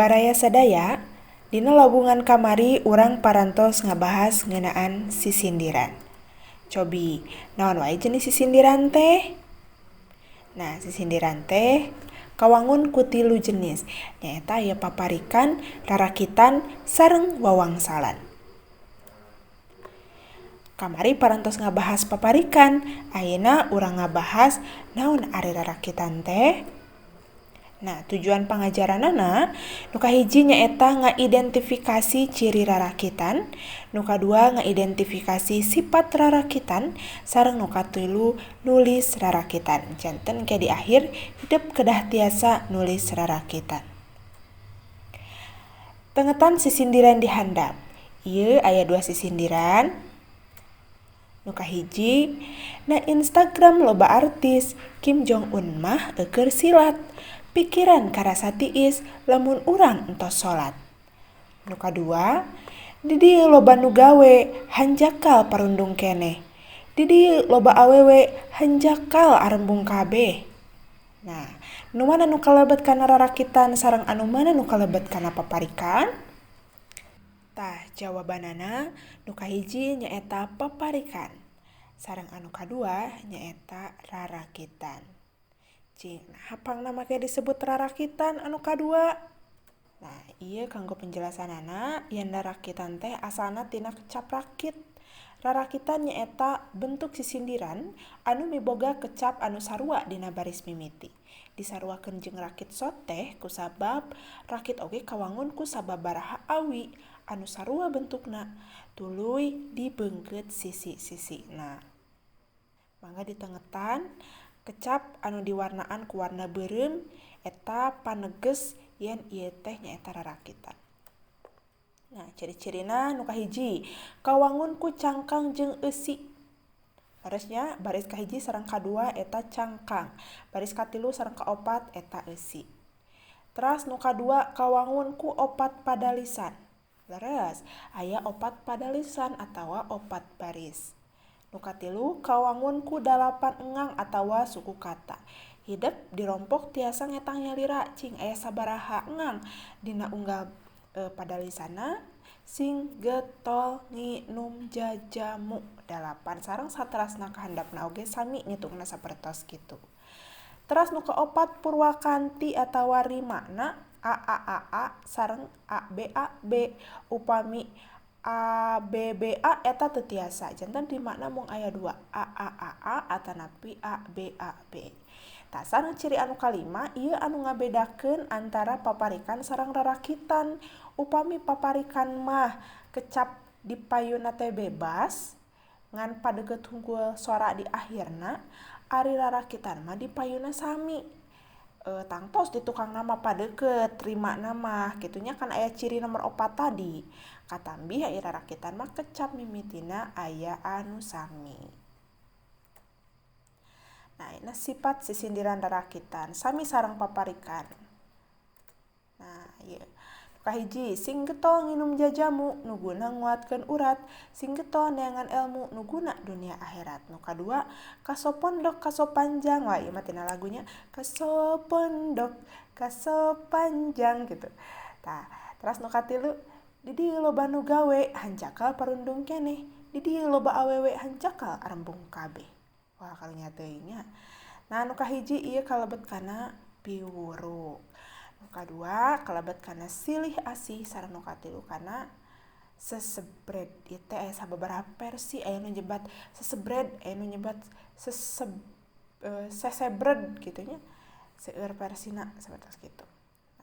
Baraya sadaya, dina labungan kamari urang parantos ngabahas ngeunaan sisindiran. Cobi, naon wae jenis sisindiran teh? Nah, sisindiran teh kawangun ku 3 jenis, nyaeta aya paparikan, rarakitan, sareng wawangsalan. Kamari parantos ngabahas paparikan, ayeuna urang ngabahas naon ari rarakitan teh. Nah, tujuan pengajaranana nu kahiji nyaeta ngaidentifikasi ciri rarakitan, nu kadua ngaidentifikasi sifat rarakitan, sareng nu katilu nulis rarakitan. Janten ke di akhir hidup kedah tiasa nulis rarakitan. Tengetan sisindiran di handap. Ieu aya 2 sisindiran. Nu kahiji, na Instagram loba artis, Kim Jong Un mah keur silat. Pikiran karasa tiis lamun urang entos salat. Nu kadua, di dieu loba nu gawe, hanjakal parundung keneh. Di dieu loba awewe, hanjakal arembung kabeh. Nah, nu mana nu kalebet kana rarakitan sareng anu mana nu kalebet kana paparikan? Tah, jawabanana nu kahiji nyaeta paparikan. Sareng anu kadua nyaeta rarakitan. Cing, hapangna make disebut rarakitan anu kadua? Nah, ieu kanggo penjelasanana, yen rarakitan teh asalna tina kecap rakit. Rarakitan nyaeta bentuk sisindiran anu miboga kecap anu sarua dina baris mimiti. Disaruakeun jeung rakit sot teh kusabab rakit oge kawangun ku sababaraha awi anu sarua bentukna tuluy dibeungkeut sisi-sisina. Mangga ditengetan kecap anu diwarnaan ku warna beureum eta paneges yen ieu teh nyaeta rarakitan. Nah, ciri-cirina nu kahiji, kawangun ku cangkang jeung eusi. Barisnya baris kahiji sareng kadua eta cangkang. Baris katilu sareng kaopat eta eusi. Teras nu kadua kawangun ku 4 padalisan. Leres, aya 4 padalisan atawa 4 baris. Nu katilu kawangun ku 8 engang atawa suku kata. Hidep dirompok tiasa ngetang nyalira cing aya sabaraha engang dina unggal padalisana sing getol nginum jajamu 8 sareng saterasna kahandapna oge sami ngitungna sapertos kitu. Teras nu kaopat purwakanti atawa rimana a sareng ab upami ABBA eta teu tiasa. Janten rimana mung aya 2, a atanapi ABAB. Tah sareng ciri anu kalima, ieu anu ngabedakeun antara paparikan sareng rarakitan. Upami paparikan mah kecap dipayuna teh bebas ngan padeugeut hungkul sora di akhirna, ari rarakitan mah dipayuna sami. Tangtos di tukang nama padeukeut, rimana mah kitunya kan aya ciri nomor 4 tadi. Katambih aya rarakitan mah kecap mimitina aya anu sami. Nah, ini sifat sisindiran rarakitan sami sareng paparikan. Nah, ieu. Kahiji, sing getol nginum jajamu nuguna nguatkeun urat, sing getol neangan ilmu nuguna dunia akhirat. Nu kadua, kasopondok kasopanjang. Wah, ieu mah tina lagunya kasopondok kasopanjang gitu. Tah, terus nu katilu, di dieu loba nu gawe, hanjakal parundung keneh. Di dieu loba awewe, hanjakal arembung kabeh. Wah, karunya teuing nya. Nah, nu kahiji ieu kalebet kana piwuruk. Nu kadua kalebet kana silih asih sareng nu katilu kana sesebred. Ieu teh aya sababaraha versi, aya nu nyebat sesebred, aya nu nyebat sesebred kitu nya. Seueur versina sapertos kitu.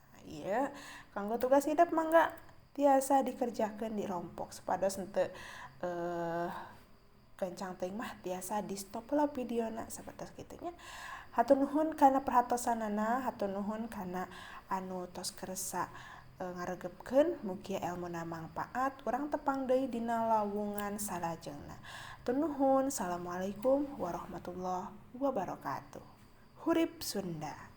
Nah, ieu kanggo tugas hidup mangga tiasa dikerjakeun dirompok supados henteu kencang teuing mah tiasa di stop heula videona sapertos kitu nya. Hatur nuhun kana perhatosanana, hatur nuhun kana anu tos kersa ngaregepkeun, mugi ilmuna mangpaat. Urang tepang deui dina lawungan salajengna. Hatur nuhun. Assalamualaikum warahmatullahi wabarakatuh. Hurip Sunda.